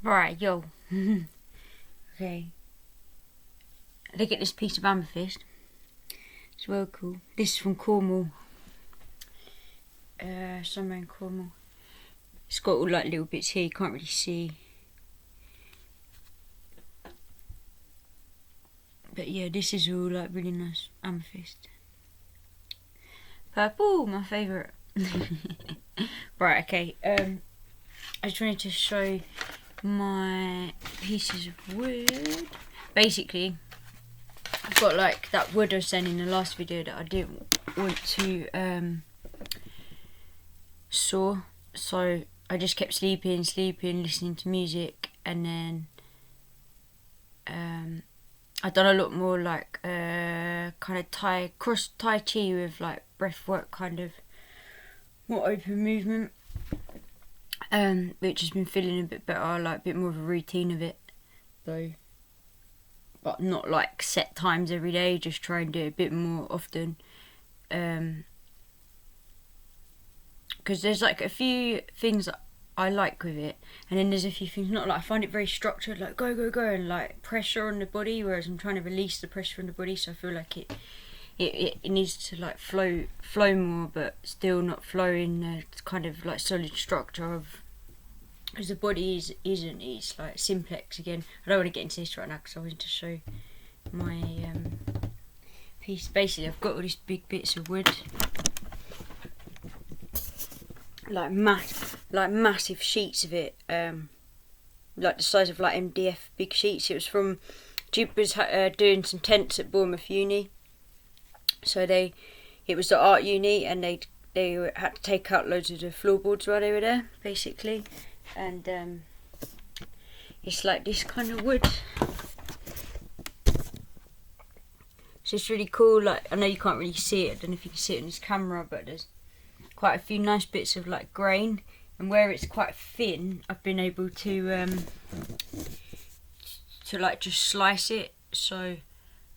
Right, yo. Okay. Look at this piece of amethyst. It's well cool. This is from Cornwall. Somewhere in Cornwall. It's got all like little bits here, you can't really see. But yeah, this is all like really nice amethyst. Purple, my favourite. Right, okay. I just wanted to show my pieces of wood. Basically, I've got like that wood I was saying in the last video that I didn't want to saw. So I just kept sleeping, listening to music, and then I've done a lot more like kind of Tai Chi with like breath work, kind of more open movement, which has been feeling a bit better, like a bit more of a routine of it though, but not like set times every day, just try and do it a bit more often, because there's like a few things that I like with it, and then there's a few things not. Like I find it very structured, like go and like pressure on the body, whereas I'm trying to release the pressure on the body, so I feel like it needs to like flow more, but still not flow in the kind of like solid structure of, because the body isn't. It's like simplex again. I don't want to get into this right now because I wanted to show my piece. Basically, I've got all these big bits of wood, like massive sheets of it, like the size of like MDF big sheets. It was from Duke was doing some tents at Bournemouth Uni, so it was the art uni, and they had to take out loads of the floorboards while they were there, basically, and it's like this kind of wood. So it's really cool. Like I know you can't really see it. I don't know if you can see it on this camera, but there's quite a few nice bits of like grain, and where it's quite thin, I've been able to like just slice it. So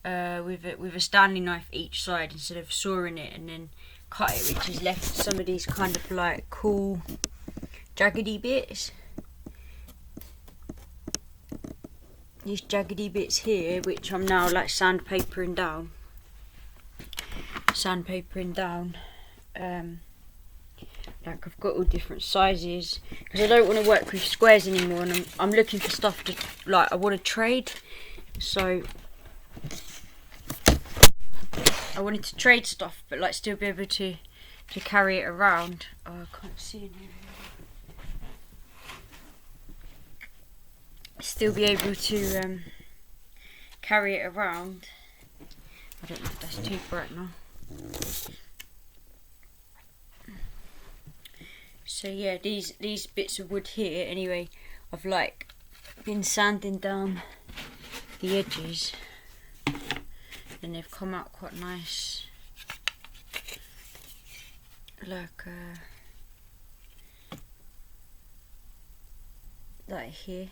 with a Stanley knife each side instead of sawing it and then cut it, which has left some of these kind of like cool jaggedy bits. These jaggedy bits here, which I'm now like sandpapering down. Like I've got all different sizes because I don't want to work with squares anymore, and I'm looking for stuff to like I want to trade. So I wanted to trade stuff, but like still be able to carry it around. Oh, I can't see it. Still be able to carry it around. I don't know if that's too bright now. So yeah, these bits of wood here, anyway, I've like been sanding down the edges, and they've come out quite nice, like here.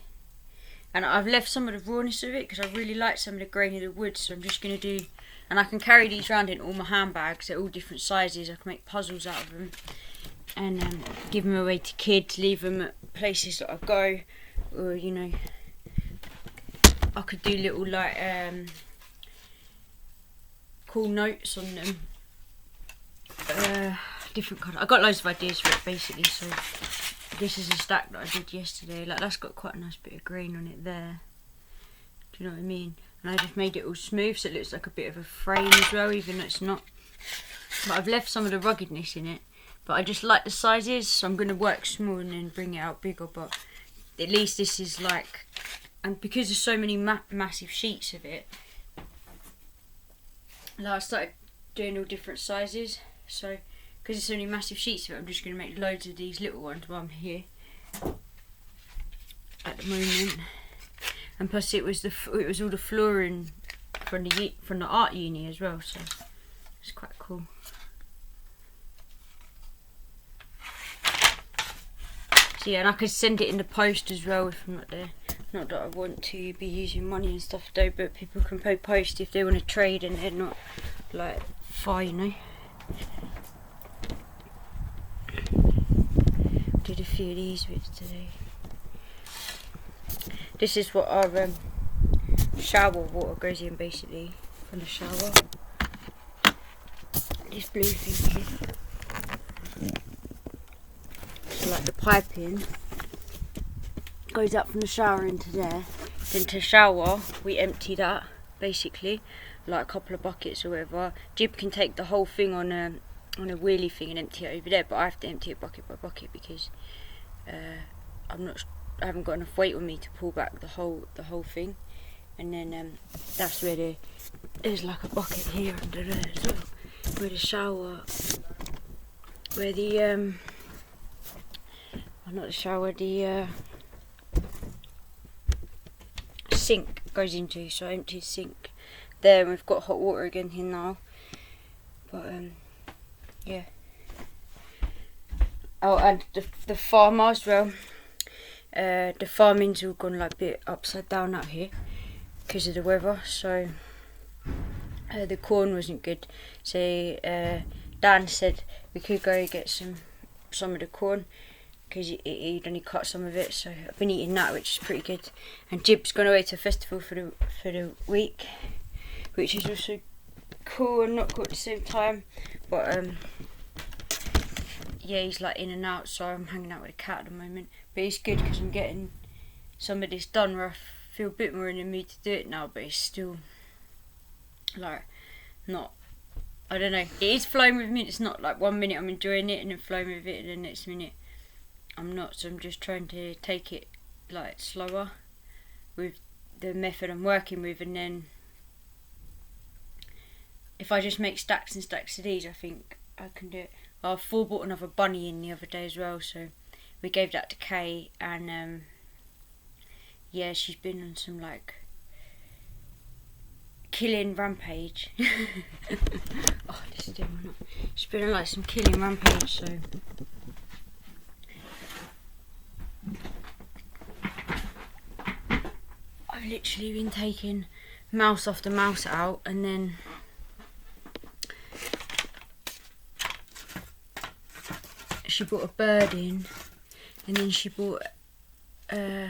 And I've left some of the rawness of it because I really like some of the grain of the wood, so I'm just going to do, and I can carry these around in all my handbags. They're all different sizes. I can make puzzles out of them and give them away to kids, leave them at places that I go, or you know, I could do little like cool notes on them, different kind of, I got loads of ideas for it basically. So this is a stack that I did yesterday. Like that's got quite a nice bit of grain on it there. Do you know what I mean? And I just made it all smooth so it looks like a bit of a frame as well, even though it's not. But I've left some of the ruggedness in it. But I just like the sizes, so I'm going to work small and then bring it out bigger. But at least this is like, and because there's so many massive sheets of it, like I started doing all different sizes. So because there's so many massive sheets of it, I'm just going to make loads of these little ones while I'm here at the moment. And plus it was all the flooring from the art uni as well, so it's quite cool. So yeah, and I could send it in the post as well if I'm not there. Not that I want to be using money and stuff though, but people can pay post if they want to trade and they're not like far, you know. Did a few of these bits today. This is what our shower water goes in, basically, from the shower. This blue thing here. So like the piping goes up from the shower into there. Then to shower, we empty that, basically, like a couple of buckets or whatever. Jib can take the whole thing on a wheelie thing and empty it over there, but I have to empty it bucket by bucket because I haven't got enough weight on me to pull back the whole thing. And then that's where there's like a bucket here under there as well, where the shower, where the not the shower, the sink goes into. So I empty the sink there, and we've got hot water again here now. But yeah. Oh, and the farm as well. The farming's all gone like a bit upside down out here because of the weather. So the corn wasn't good. So Dan said we could go get some of the corn because he'd only cut some of it. So I've been eating that, which is pretty good. And Jib's gone away to a festival for the week, which is also cool and not cool at the same time. But yeah, he's like in and out, so I'm hanging out with a cat at the moment. But it's good because I'm getting some of this done where I feel a bit more in the mood to do it now, but it's still like not, I don't know, it is flowing with me. It's not like 1 minute I'm enjoying it and then flowing with it and the next minute I'm not. So I'm just trying to take it like slower with the method I'm working with, and then if I just make stacks and stacks of these, I think I can do it. I've bought another bunny in the other day as well, so we gave that to Kay, and yeah, she's been on some like killing rampage. Oh, this is doing one up. She's been on like some killing rampage, so I've literally been taking mouse after mouse out, and then she brought a bird in, and then she brought a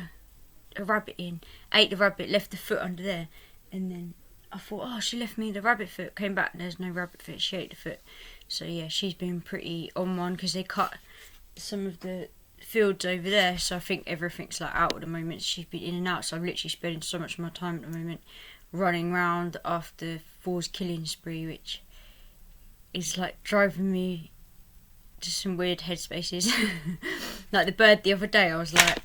rabbit in, ate the rabbit, left the foot under there, and then I thought, oh, she left me the rabbit foot, came back and there's no rabbit foot, she ate the foot. So yeah, she's been pretty on one because they cut some of the fields over there, so I think everything's like out at the moment. She's been in and out, so I'm literally spending so much of my time at the moment running around after Thor's killing spree, which is like driving me to some weird headspaces. Like the bird the other day, I was like,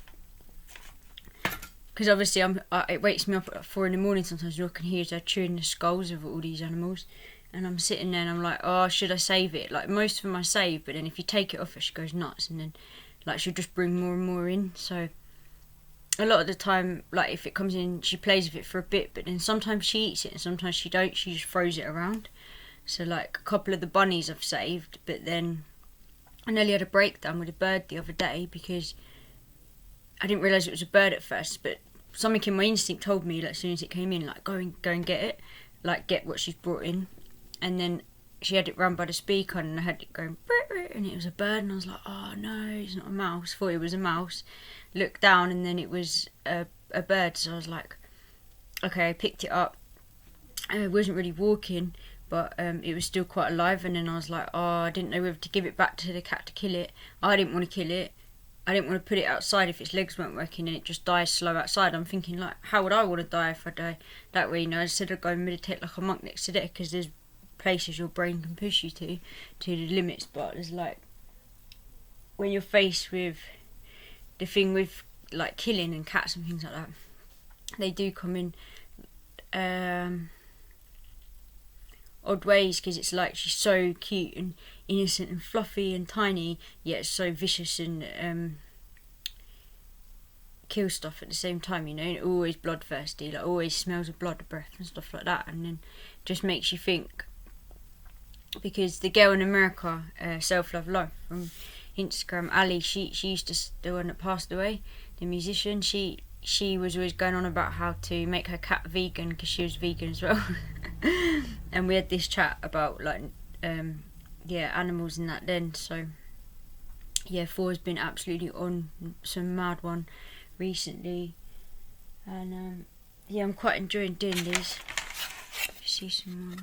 because obviously it wakes me up at 4 a.m. sometimes. You can hear her chewing the skulls of all these animals, and I'm sitting there and I'm like, oh, should I save it? Like most of them I save, but then if you take it off her, she goes nuts, and then like she'll just bring more and more in. So a lot of the time, like if it comes in, she plays with it for a bit, but then sometimes she eats it and sometimes she don't. She just throws it around. So like a couple of the bunnies I've saved, but then I nearly had a breakdown with a bird the other day because I didn't realise it was a bird at first, but something in my instinct told me, like, as soon as it came in, like, go and get it, like, get what she's brought in. And then she had it run by the speaker, and I had it going, and it was a bird, and I was like, oh no, it's not a mouse. Thought it was a mouse. Looked down, and then it was a bird, so I was like, okay, I picked it up. It wasn't really walking, but it was still quite alive, and then I was like, oh, I didn't know whether to give it back to the cat to kill it. I didn't want to kill it. I didn't want to put it outside if its legs weren't working and it just dies slow outside. I'm thinking, like, how would I want to die if I die that way? You know, instead of going and meditate like a monk next to there, because there's places your brain can push you to the limits. But there's like, when you're faced with the thing with like killing and cats and things like that, they do come in odd ways, because it's like she's so cute and innocent and fluffy and tiny, yet so vicious and kill stuff at the same time, you know, and always bloodthirsty, like always smells of blood, breath and stuff like that. And then just makes you think, because the girl in America, Self Love Life from Instagram, Ali, she used to, the one that passed away, the musician, she was always going on about how to make her cat vegan because she was vegan as well. And we had this chat about like animals and that then. So yeah, Thor's been absolutely on some mad one recently. And yeah, I'm quite enjoying doing these. See some more.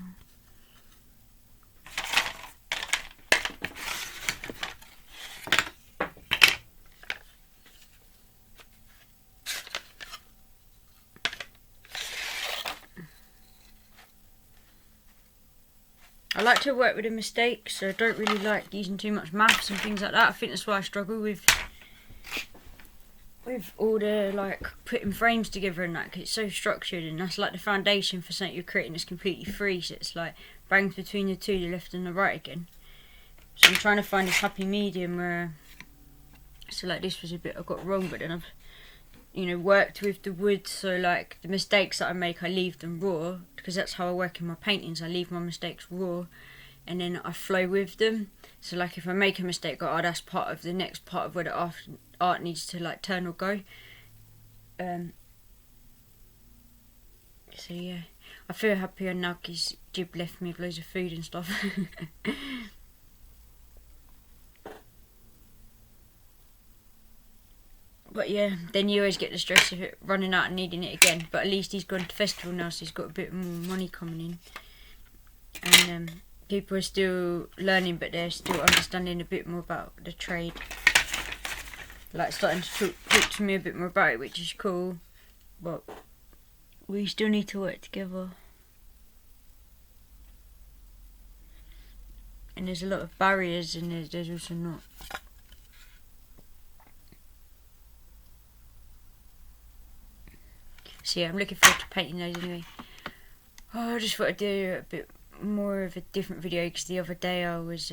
I like to work with the mistakes, so I don't really like using too much maths and things like that. I think that's why I struggle with all the like putting frames together and that, 'cause it's so structured, and that's like the foundation for something you're creating that's completely free. So it's like bangs between the two, the left and the right again. So I'm trying to find this happy medium where, so like this was a bit I got wrong, but then I've, you know, worked with the wood, so like the mistakes that I make I leave them raw, because that's how I work in my paintings. I leave my mistakes raw and then I flow with them. So like if I make a mistake, oh, that's part of the next part of where the art needs to like turn or go. So yeah, I feel happier now because Jib left me with loads of food and stuff. But yeah, then you always get the stress of it running out and needing it again. But at least he's gone to festival now, so he's got a bit more money coming in. And people are still learning, but they're still understanding a bit more about the trade. Like starting to talk to me a bit more about it, which is cool. But we still need to work together. And there's a lot of barriers, and there's also not. So yeah, I'm looking forward to painting those anyway. Oh, I just thought I'd do a bit more of a different video, because the other day I was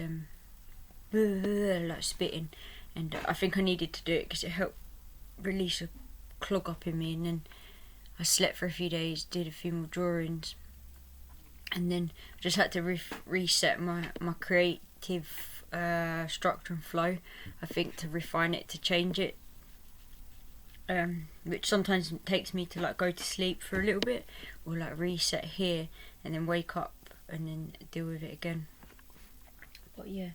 like spitting, and I think I needed to do it because it helped release a clog up in me. And then I slept for a few days, did a few more drawings, and then just had to reset my creative structure and flow, I think, to refine it, to change it. Which sometimes takes me to like go to sleep for a little bit, or like reset here and then wake up and then deal with it again. But yeah,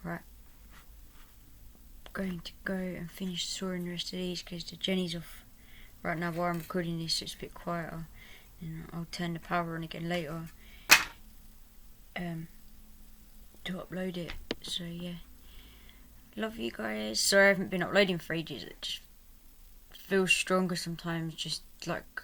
right, going to go and finish sawing the rest of these because the Jenny's off right now while I'm recording this, so it's a bit quieter, and I'll turn the power on again later to upload it. So yeah, love you guys. Sorry I haven't been uploading for ages. It just feels stronger sometimes, just like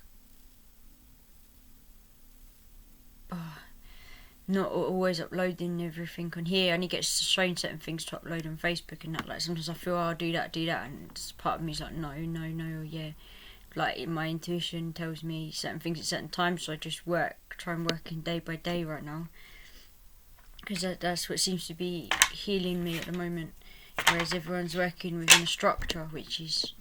not always uploading everything on here. I only get shown certain things to upload on Facebook and that. Like sometimes I feel, oh, I'll do that, and part of me is like, no, yeah. Like my intuition tells me certain things at certain times, so I just try and work in day by day right now, because that's what seems to be healing me at the moment. Whereas everyone's working within a structure, which is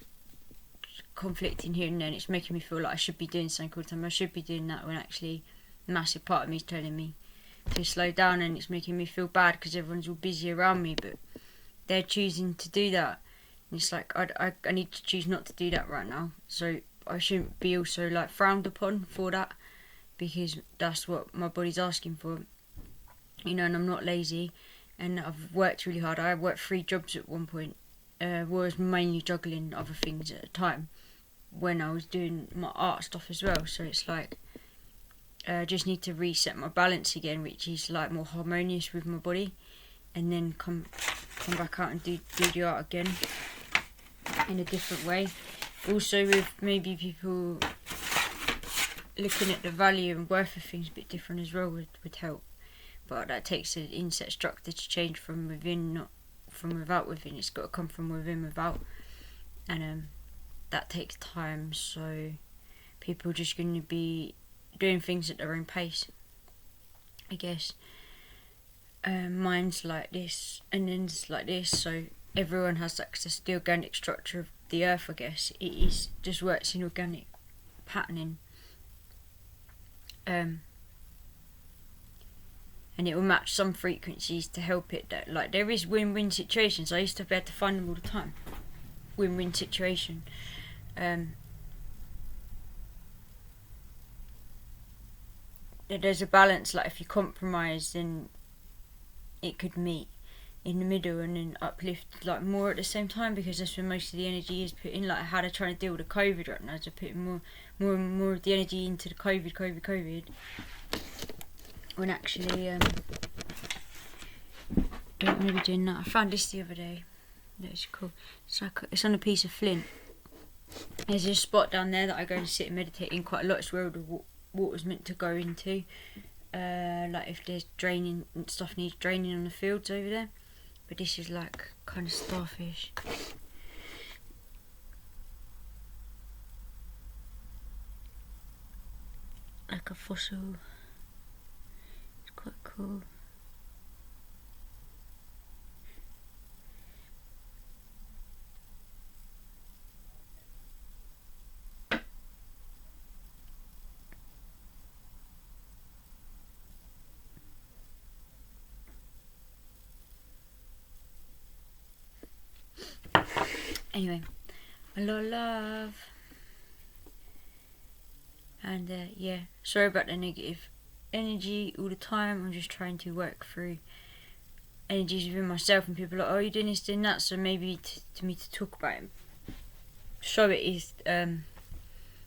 conflicting here and there, and it's making me feel like I should be doing something all the time. I should be doing that, when actually a massive part of me is telling me to slow down, and it's making me feel bad because everyone's all busy around me, but they're choosing to do that. And it's like I need to choose not to do that right now, so I shouldn't be also like frowned upon for that, because that's what my body's asking for, you know. And I'm not lazy, and I've worked really hard. I worked 3 jobs at one point, was mainly juggling other things at a time when I was doing my art stuff as well. So it's like I just need to reset my balance again, which is like more harmonious with my body, and then come back out and do the art again in a different way. Also with maybe people looking at the value and worth of things a bit different as well would help. But that takes an inset structure to change from within, not from without within. It's got to come from within without, and that takes time. So people are just going to be doing things at their own pace, I guess. Mine's like this, and then it's like this, so everyone has access to the organic structure of the earth, I guess. It is just works in organic patterning, and it will match some frequencies to help it. That like there is win-win situations. I used to be able to find them all the time. Win-win situation. There's a balance. Like if you compromise, then it could meet. in the middle and then uplift like more at the same time, because that's where most of the energy is put in. Like how they're trying to deal with the COVID right now, they're putting more and more of the energy into the COVID, when actually don't really be doing that. I found this the other day. That's cool. It's on a piece of flint. There's a spot down there that I go and sit and meditate in quite a lot. It's where all the water's meant to go into. Like if there's draining stuff needs draining on the fields over there. But this is like kind of starfish. Like a fossil. It's quite cool. Anyway, a lot of love. And yeah, sorry about the negative energy all the time. I'm just trying to work through energies within myself, and people are like, oh, you're doing this, doing that. So maybe to me to talk about it, show it is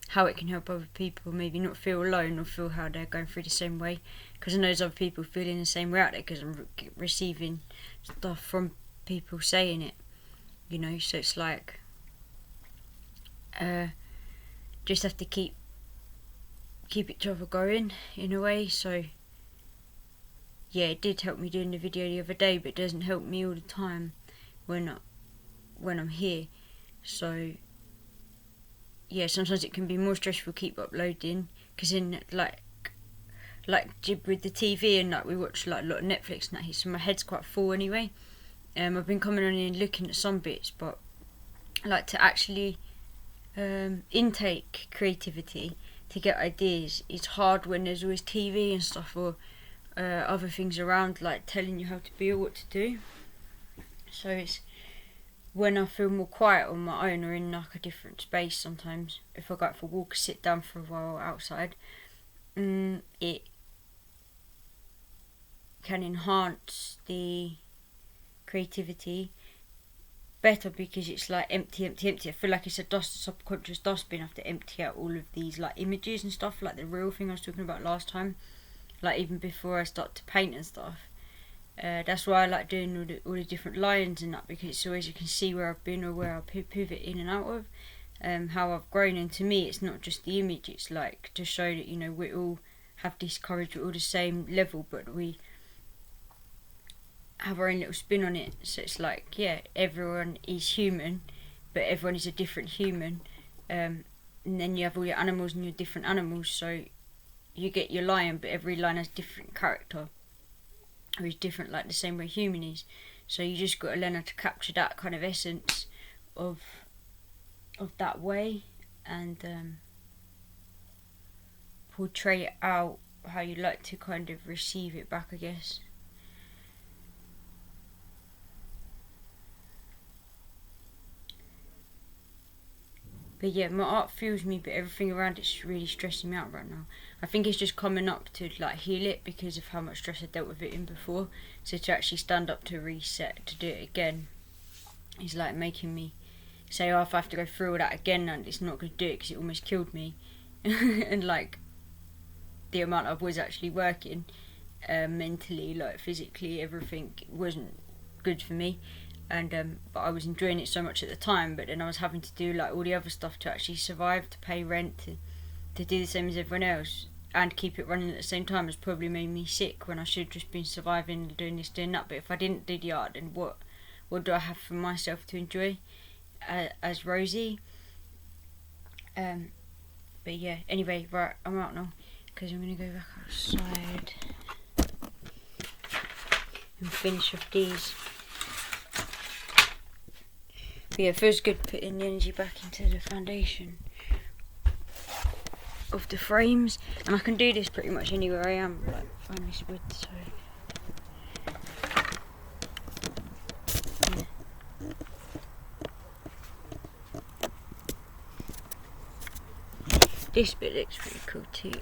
how it can help other people maybe not feel alone or feel how they're going through the same way. Because I know there's other people feeling the same way out there, because I'm receiving stuff from people saying it. You know, so it's like just have to keep each other going in a way. So yeah, it did help me doing the video the other day, but it doesn't help me all the time when I'm here. So yeah, sometimes it can be more stressful to keep uploading, because in like with the TV and like we watch like a lot of Netflix and that, so my head's quite full anyway. I've been coming on and looking at some bits, but like to actually intake creativity, to get ideas, it's hard when there's always TV and stuff, or other things around like telling you how to be or what to do. So it's when I feel more quiet on my own or in like a different space. Sometimes if I go out for a walk, sit down for a while outside, it can enhance the creativity better, because it's like empty. I feel like it's a subconscious dustbin. I have to empty out all of these like images and stuff, like the real thing I was talking about last time, like even before I start to paint and stuff. That's why I like doing all the different lines and that, because it's always you can see where I've been or where I pivot in and out of, how I've grown. And to me it's not just the image, it's like to show that, you know, we all have this courage, we're all the same level, but we have our own little spin on it. So it's like, yeah, everyone is human, but everyone is a different human. And then you have all your animals and your different animals. So you get your lion, but every lion has different character, or is different, like the same way human is. So you just got to learn how to capture that kind of essence of that way, and portray it out how you like to kind of receive it back, I guess. But yeah, my art fuels me, but everything around it's really stressing me out right now. I think it's just coming up to like heal it, because of how much stress I dealt with it in before. So to actually stand up to reset, to do it again, is like making me say, oh, if I have to go through all that again, and it's not going to do it because it almost killed me. And like the amount I was actually working mentally, like physically, everything wasn't good for me. And but I was enjoying it so much at the time, but then I was having to do like all the other stuff to actually survive, to pay rent, to do the same as everyone else, and keep it running at the same time. Has probably made me sick, when I should have just been surviving and doing this, doing that. But if I didn't do the art, then what do I have for myself to enjoy as Rosie? But yeah, anyway, right, I'm out now, because I'm going to go back outside and finish off these. But yeah, it feels good putting the energy back into the foundation of the frames, and I can do this pretty much anywhere I am, like find this wood, so yeah. This bit looks pretty cool too.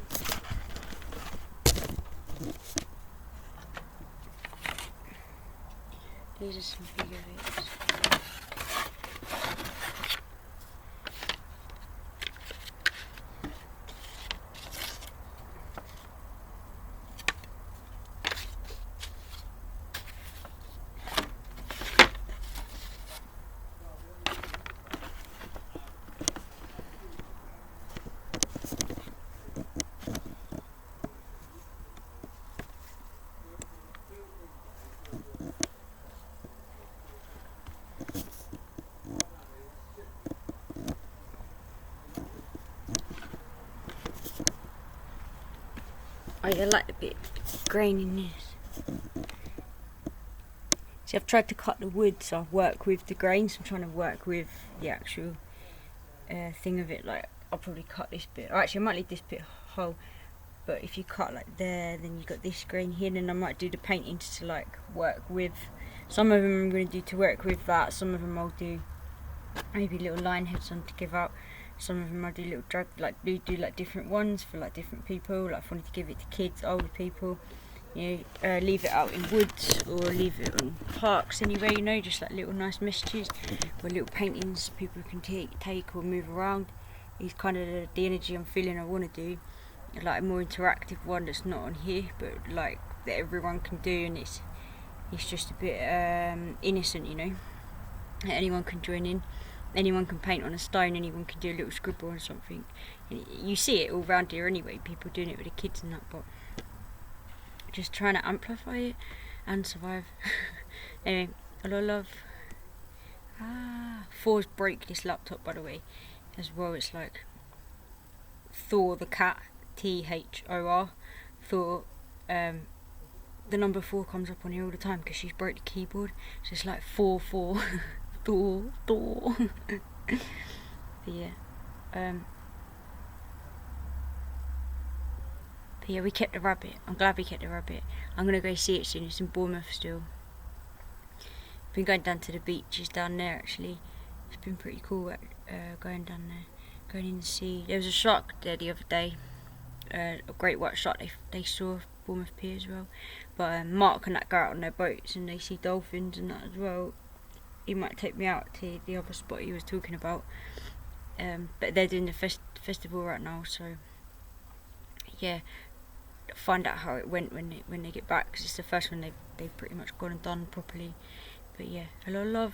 These are some bigger bits. Oh yeah, I like the bit grain in this. See, I've tried to cut the wood, so I work with the grains. I'm trying to work with the actual thing of it. Like, I'll probably cut this bit. Or actually, I might leave this bit whole. But if you cut like there, then you've got this grain here. Then I might do the paintings to like work with. Some of them I'm going to do to work with that. Some of them I'll do maybe little line heads on to give out. Some of them I do little drag, like do like different ones for like different people. Like if I wanted to give it to kids, older people, you know, leave it out in woods or leave it on parks anywhere, you know, just like little nice messages or little paintings people can take or move around. It's kind of the energy I'm feeling I want to do, like a more interactive one that's not on here, but like that everyone can do, and it's just a bit innocent, you know. Anyone can join in. Anyone can paint on a stone, anyone can do a little scribble on something. You see it all around here anyway, people doing it with the kids and that, but just trying to amplify it and survive. Anyway, a lot of love. Thor's break this laptop, by the way, as well. It's like Thor the cat, Thor. Thor, the number 4 comes up on here all the time because she's broke the keyboard, so it's like 4. Thor. But yeah, we kept the rabbit. I'm glad we kept the rabbit. I'm gonna go see it soon. It's in Bournemouth still. Been going down to the beaches down there actually. It's been pretty cool going down there, going in the sea. There was a shark there the other day, a great white shark they saw Bournemouth Pier as well. But Mark and that go out on their boats and they see dolphins and that as well. He might take me out to the other spot he was talking about, but they're doing the festival right now, so yeah, find out how it went when they get back, because it's the first one they've pretty much gone and done properly. But yeah, a lot of love.